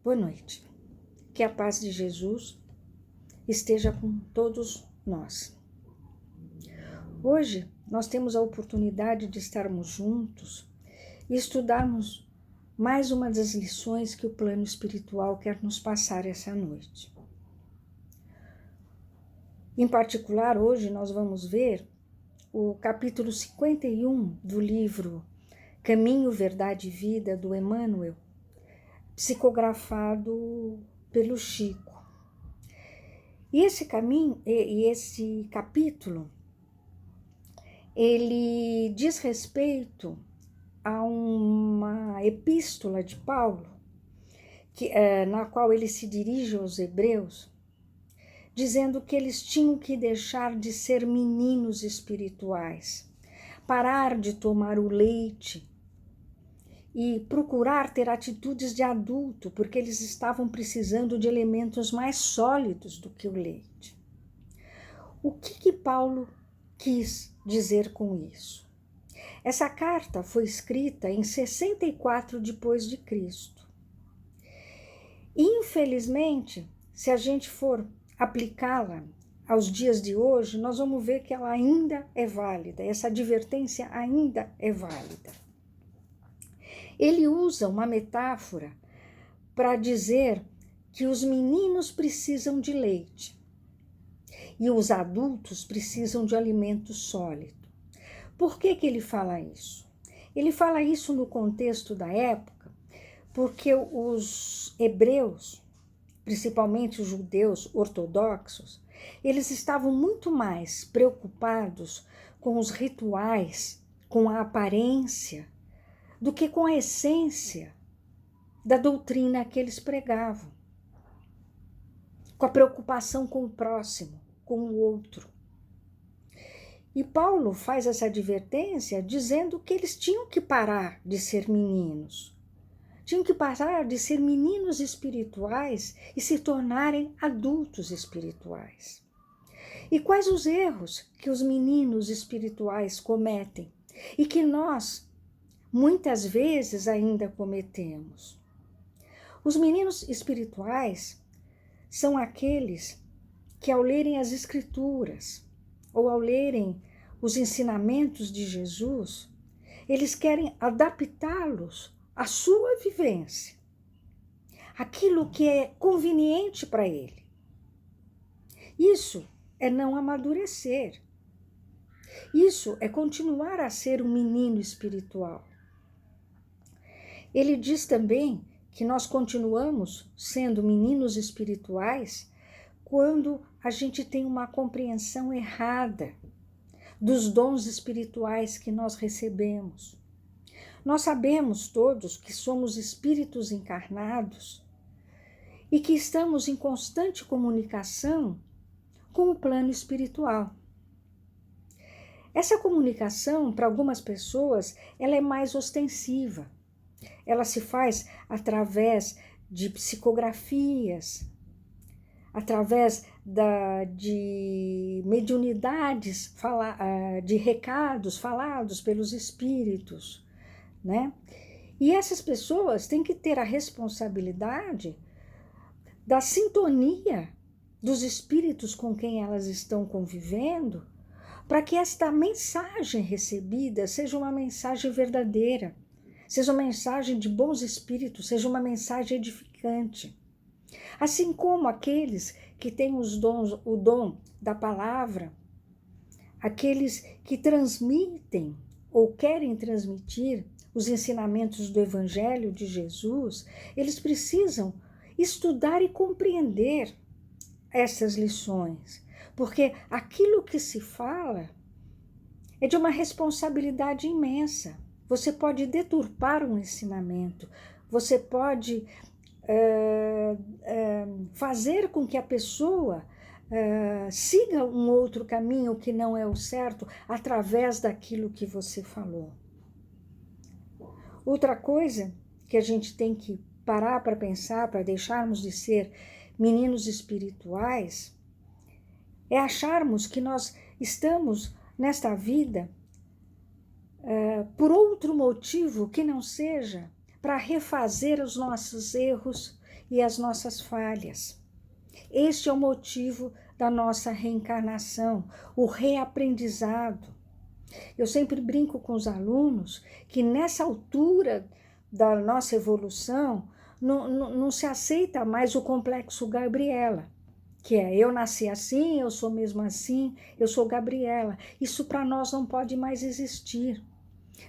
Boa noite. Que a paz de Jesus esteja com todos nós. Hoje nós temos a oportunidade de estarmos juntos e estudarmos mais uma das lições que o plano espiritual quer nos passar essa noite. Em particular, hoje nós vamos ver o capítulo 51 do livro Caminho, Verdade e Vida, do Emmanuel, psicografado pelo Chico. E esse capítulo, ele diz respeito a uma epístola de Paulo, na qual ele se dirige aos hebreus, dizendo que eles tinham que deixar de ser meninos espirituais, parar de tomar o leite e procurar ter atitudes de adulto, porque eles estavam precisando de elementos mais sólidos do que o leite. O que Paulo quis dizer com isso? Essa carta foi escrita em 64 depois de Cristo. Infelizmente, se a gente for aplicá-la aos dias de hoje, nós vamos ver que ela ainda é válida, essa advertência ainda é válida. Ele usa uma metáfora para dizer que os meninos precisam de leite e os adultos precisam de alimento sólido. Por que ele fala isso? Ele fala isso no contexto da época, porque os hebreus, principalmente os judeus ortodoxos, eles estavam muito mais preocupados com os rituais, com a aparência, do que com a essência da doutrina que eles pregavam, com a preocupação com o próximo, com o outro. E Paulo faz essa advertência dizendo que eles tinham que parar de ser meninos, tinham que parar de ser meninos espirituais e se tornarem adultos espirituais. E quais os erros que os meninos espirituais cometem e que nós muitas vezes ainda cometemos? Os meninos espirituais são aqueles que, ao lerem as Escrituras ou ao lerem os ensinamentos de Jesus, eles querem adaptá-los à sua vivência, aquilo que é conveniente para ele. Isso é não amadurecer. Isso é continuar a ser um menino espiritual. Ele diz também que nós continuamos sendo meninos espirituais quando a gente tem uma compreensão errada dos dons espirituais que nós recebemos. Nós sabemos todos que somos espíritos encarnados e que estamos em constante comunicação com o plano espiritual. Essa comunicação, para algumas pessoas, ela é mais ostensiva. Ela se faz através de psicografias, através de mediunidades, de recados falados pelos espíritos, né? E essas pessoas têm que ter a responsabilidade da sintonia dos espíritos com quem elas estão convivendo, para que esta mensagem recebida seja uma mensagem verdadeira, seja uma mensagem de bons espíritos, seja uma mensagem edificante. Assim como aqueles que têm o dom da palavra, aqueles que transmitem ou querem transmitir os ensinamentos do Evangelho de Jesus, eles precisam estudar e compreender essas lições, porque aquilo que se fala é de uma responsabilidade imensa. Você pode deturpar um ensinamento, você pode fazer com que a pessoa siga um outro caminho que não é o certo através daquilo que você falou. Outra coisa que a gente tem que parar para pensar, para deixarmos de ser meninos espirituais, é acharmos que nós estamos nesta vida por outro motivo que não seja para refazer os nossos erros e as nossas falhas. Este é o motivo da nossa reencarnação, o reaprendizado. Eu sempre brinco com os alunos que nessa altura da nossa evolução não se aceita mais o complexo Gabriela, que é eu nasci assim, eu sou mesmo assim, eu sou Gabriela. Isso para nós não pode mais existir.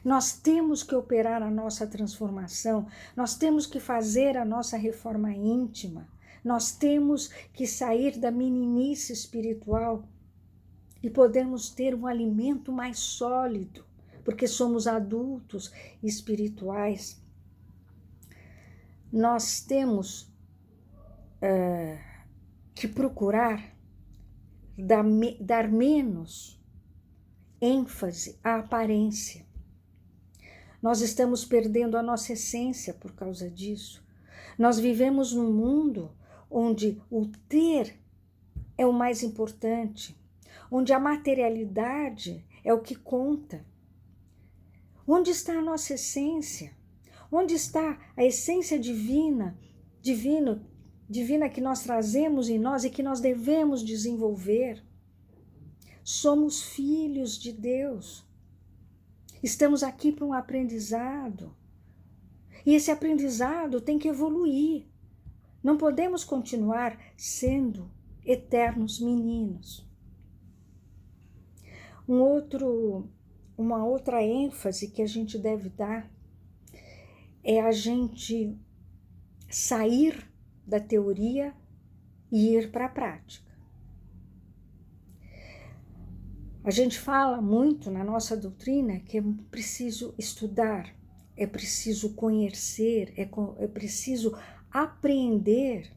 Nós temos que operar a nossa transformação, nós temos que fazer a nossa reforma íntima, nós temos que sair da meninice espiritual e podemos ter um alimento mais sólido, porque somos adultos espirituais. Nós temos que procurar dar menos ênfase à aparência. Nós estamos perdendo a nossa essência por causa disso. Nós vivemos num mundo onde o ter é o mais importante, onde a materialidade é o que conta. Onde está a nossa essência? Onde está a essência divina que nós trazemos em nós e que nós devemos desenvolver? Somos filhos de Deus. Estamos aqui para um aprendizado. E esse aprendizado tem que evoluir. Não podemos continuar sendo eternos meninos. Uma outra ênfase que a gente deve dar é a gente sair da teoria e ir para a prática. A gente fala muito na nossa doutrina que é preciso estudar, é preciso conhecer, é preciso aprender.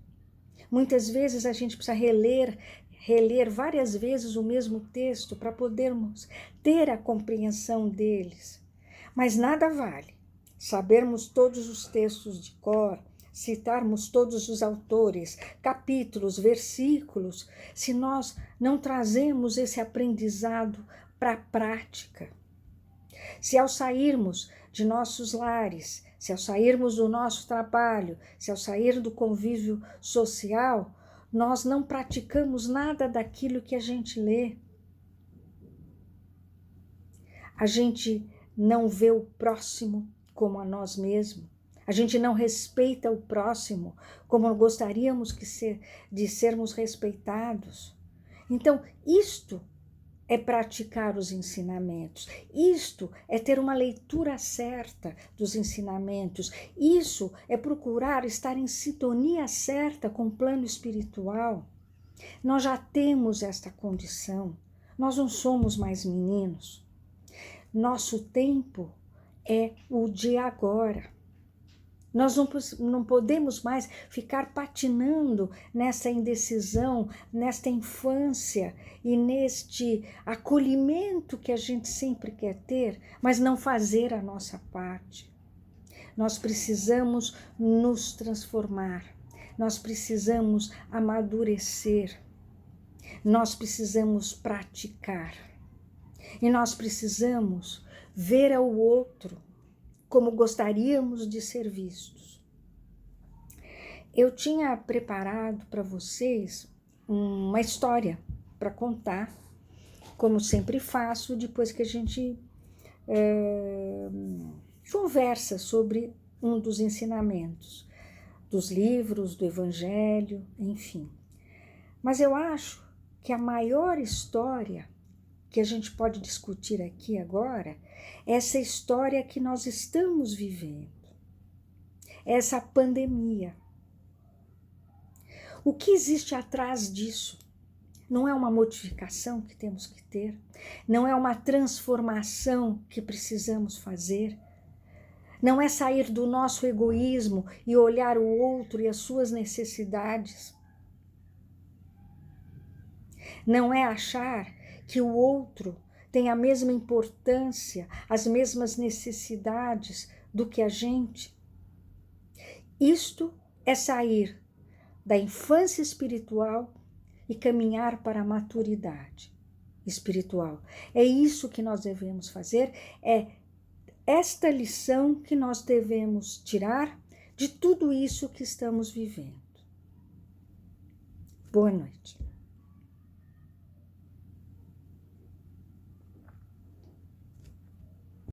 Muitas vezes a gente precisa reler várias vezes o mesmo texto para podermos ter a compreensão deles. Mas nada vale sabermos todos os textos de cor, citarmos todos os autores, capítulos, versículos, se nós não trazemos esse aprendizado para a prática. Se ao sairmos de nossos lares, se ao sairmos do nosso trabalho, se ao sair do convívio social, nós não praticamos nada daquilo que a gente lê. A gente não vê o próximo como a nós mesmos. A gente não respeita o próximo como gostaríamos de sermos respeitados. Então, isto é praticar os ensinamentos. Isto é ter uma leitura certa dos ensinamentos. Isso é procurar estar em sintonia certa com o plano espiritual. Nós já temos esta condição. Nós não somos mais meninos. Nosso tempo é o de agora. Nós não podemos mais ficar patinando nessa indecisão, nesta infância e neste acolhimento que a gente sempre quer ter, mas não fazer a nossa parte. Nós precisamos nos transformar, nós precisamos amadurecer, nós precisamos praticar e nós precisamos ver ao outro como gostaríamos de ser vistos. Eu tinha preparado para vocês uma história para contar, como sempre faço, depois que a gente conversa sobre um dos ensinamentos, dos livros, do Evangelho, enfim. Mas eu acho que a maior história que a gente pode discutir aqui agora, essa história que nós estamos vivendo, essa pandemia. O que existe atrás disso? Não é uma modificação que temos que ter? Não é uma transformação que precisamos fazer? Não é sair do nosso egoísmo e olhar o outro e as suas necessidades? Não é achar que o outro tem a mesma importância, as mesmas necessidades do que a gente? Isto é sair da infância espiritual e caminhar para a maturidade espiritual. É isso que nós devemos fazer, é esta lição que nós devemos tirar de tudo isso que estamos vivendo. Boa noite.